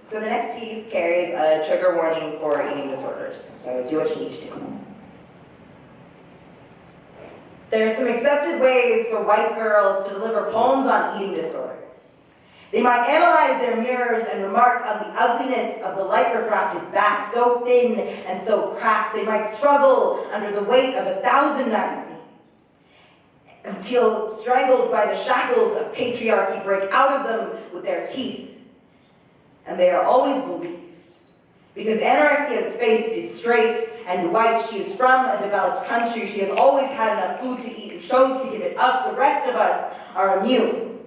So the next piece carries a trigger warning for eating disorders, so do what you need to do. There are some accepted ways for white girls to deliver poems on eating disorders. They might analyze their mirrors and remark on the ugliness of the light-refracted back, so thin and so cracked. They might struggle under the weight of 1,000 magazines and feel strangled by the shackles of patriarchy, break out of them with their teeth. And they are always believed. Because Anorexia's face is straight and white, she is from a developed country, she has always had enough food to eat and chose to give it up. The rest of us are immune.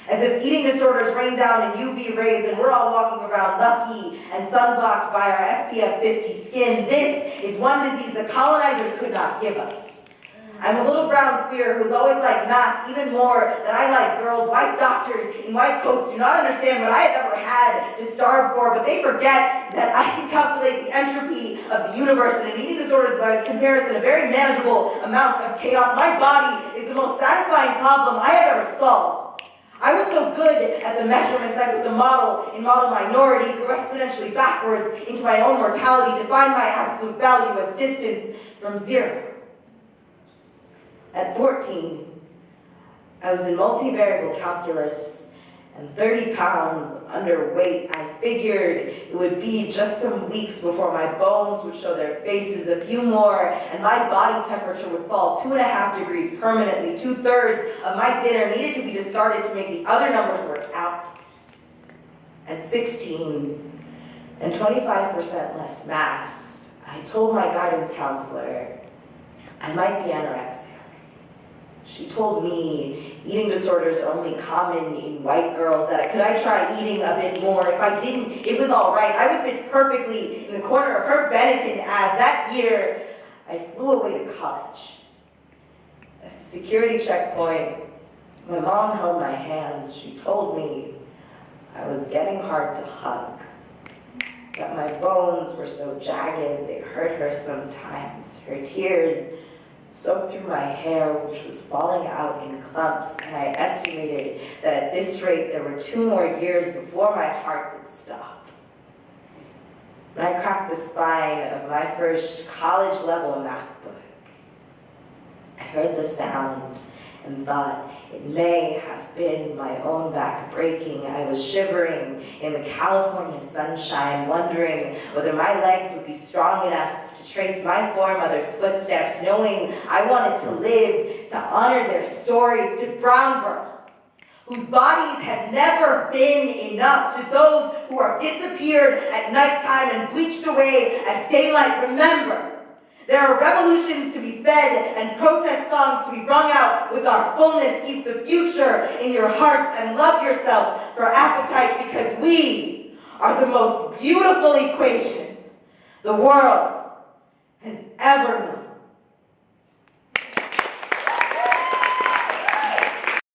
As if eating disorders rain down in UV rays and we're all walking around lucky and sunblocked by our SPF 50 skin. This is one disease the colonizers could not give us. I'm a little brown queer who's always liked math even more than I like girls. White doctors in white coats do not understand what I have ever had to starve for, but they forget that I can calculate the entropy of the universe, and in eating disorders, by comparison, a very manageable amount of chaos. My body is the most satisfying problem I have ever solved. I was so good at the measurements, I put the model in model minority, grew exponentially backwards into my own mortality, defined my absolute value as distance from zero. At 14, I was in multivariable calculus and 30 pounds underweight. I figured it would be just some weeks before my bones would show their faces, a few more, and my body temperature would fall 2.5 degrees permanently. 2/3 of my dinner needed to be discarded to make the other numbers work out. At 16 and 25% less mass, I told my guidance counselor I might be anorexic. She told me eating disorders are only common in white girls, that could I try eating a bit more? If I didn't, it was all right. I would fit perfectly in the corner of her Benetton ad. That year, I flew away to college. At the security checkpoint, my mom held my hands. She told me I was getting hard to hug, that my bones were so jagged they hurt her sometimes. Her tears soaked through my hair, which was falling out in clumps, and I estimated that at this rate there were 2 more years before my heart would stop. When I cracked the spine of my first college-level math book, I heard the sound and thought it may have been my own back breaking. I was shivering in the California sunshine, wondering whether my legs would be strong enough to trace my foremother's footsteps, knowing I wanted to live to honor their stories, to brown girls whose bodies had never been enough, to those who are disappeared at nighttime and bleached away at daylight. Remember, there are revolutions to be fed and protest songs to be rung out with our fullness. Keep the future in your hearts and love yourself for appetite, because we are the most beautiful equations the world has ever known.